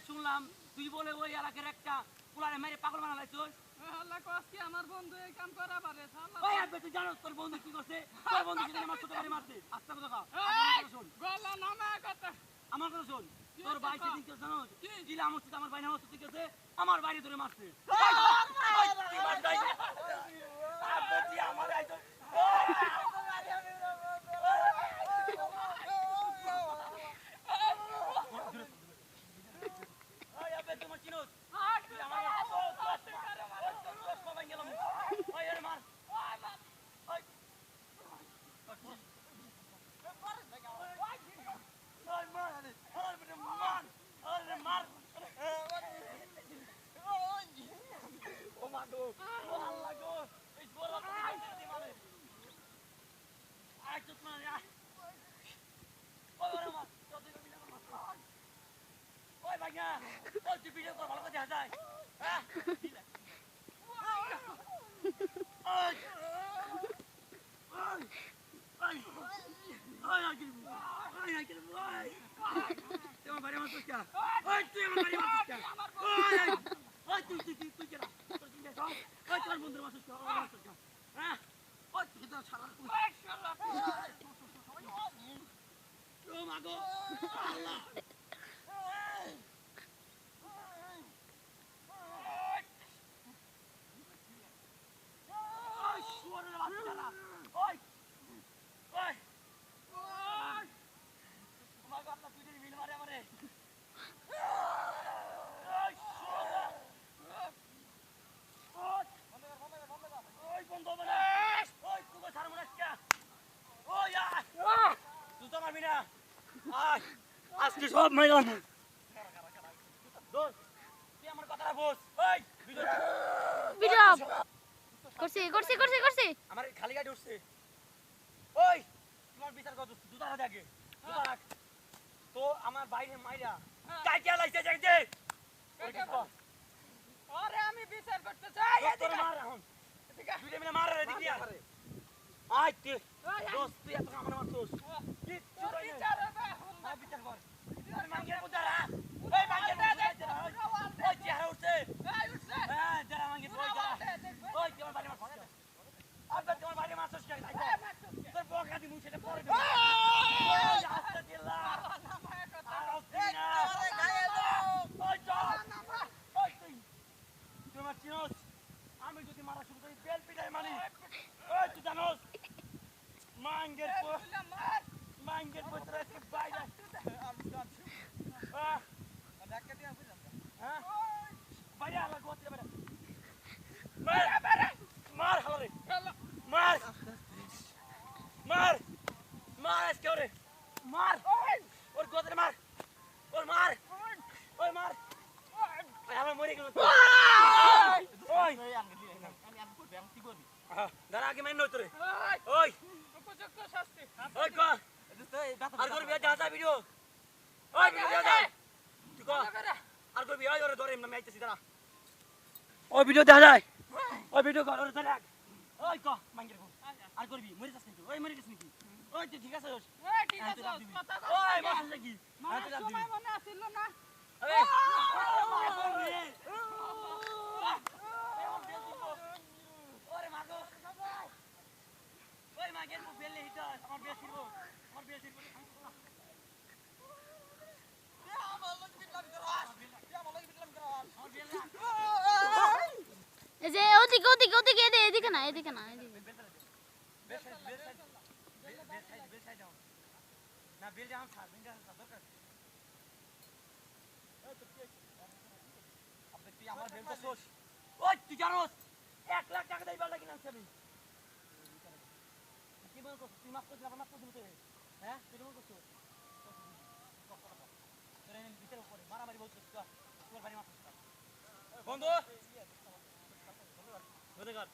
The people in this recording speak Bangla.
শুনলাম তুই বলে ওই এলাকার একটা কুলারে মেরে পাগল বানালাইছস। আল্লাহ কস কি আমার বন্ধু এই কাম করা পারে ওই আবে তুই জানোস তোর বন্ধু কি করছে? তোর বন্ধু সেদিন আমার ছোট ভাই মারছে। আস্তে কথা কও। শোন গলা নামা কথা আমার কথা শোন। তোর ভাই সেদিন কি জানোস? কি আমার সাথে আমার ভাই না হচ্ছে ঠিক আছে? আমার বাইরে ধরে মারছে। তুই মার যাই। আবে তুই আমার আইছো। ওই আবে তোমার চিনোস? তুই আমার সবাই গেলাম। ওই এর মার। ওই ওই মার আরে আরে মার আরে মার ও মা গো ও আল্লাহ গো এই বড় দি মানে আই চুপ না ওই ওরে মার যদি বিনা মার ওই ভাইয়া ওই তুই ভিডিও কর ভালো করে দেখা যায় হ্যাঁ ওই তোমার বাড়ি আমার তোর ওই তুই আমার বাড়ি আমার ওই তুই কেনা তোর চিন্তা সব ওই তোর বন্ধুর মাসুস হ্যাঁ ওই তুই তো ছাড়া ও মাগো আল্লাহ ওই শুয়ারের বাচ্চারা ওই ওই মাগো আপনার তুই মিল মারে আমারে আজকে সব মাইলাম দোস্ত তুই আমার কথাটা বুঝ ওই ভিডিও করছি আমার খালি গাড়ি উঠছে ওই তোমার বিচার কর জুতা হাতে আগে জুতা রাখ তো আমার বাইরে মাইরা কাইটা লাইছে যাইতে আরে আমি বিচার করতে চাই তোর মার এখন দুইটা মিলে মার রে দেখি আই তুই দোস্ত তুই এত আমার মারছস কি তোর বিচার হবে আই বিচার কর তুই মাঙ্গের বুদারা ওই মাঙ্গের বুদারা ওই চেহারা উঠছে এই উঠছে হ্যাঁ যারা মাঙ্গের ওই যারা ওই তোমার বাড়ি মারছস আবার তোমার বাড়ি মারছস কেন তোর বকা দি মুছে পড়ে দে ওই আস্তে দিল্লা আমি যদি মারা শুরু করি বেল পিটাই মানি ওই তুই জানোস মাঙ্গের পুত্র আছে বাইরে বাইরে আলা গোতে বাইরে মার হালে মার মার মার আজকে ওরে মার ওর গোতে মার ওর মার ওই মার আমার মরে গেল ওই দাঁড়া আগে মেন নই তোরে ওই উপযুক্ত শাস্তি ওই ক আর করবি দেখা যায় ভিডিও ওই ভিডিও দেখা যায় তুই ক আর করবি ওই ওরে ধরে আমি আইতেছি দাঁড়া ওই ভিডিও দেখা যায় ওই ভিডিও কর ওরে ধরে রাখ ওই ক মাঙ্গের কো আর করবি মরে যাস নাকি ওই মরে গেছিস নাকি ওই তুই ঠিক আছে এই ঠিক আছে কথা কও ওই বসে নাকি মানে সময় মনে আছিল না ওই ওরে মাগো ওই মাগের কো বেলে হিটা আমার বিয়ে ছিল এই যে ওদিকে এদিকে না না বেল জাম ছাড় দরকার আপনি তুই আমার বেল তো সোস ওই তুই জানোস 1 লাখ টাকা দেই বেলটা কিনা আনছি আমি কি বল কস তুই মাফ করছিস না মাফ করছিস তুই হ্যাঁ তুই বল কস তোরে ভিতরে পড়ে মারামারি বলছিস তোর বাড়ি মাফ করছিস বন্ধু ধন্যবাদ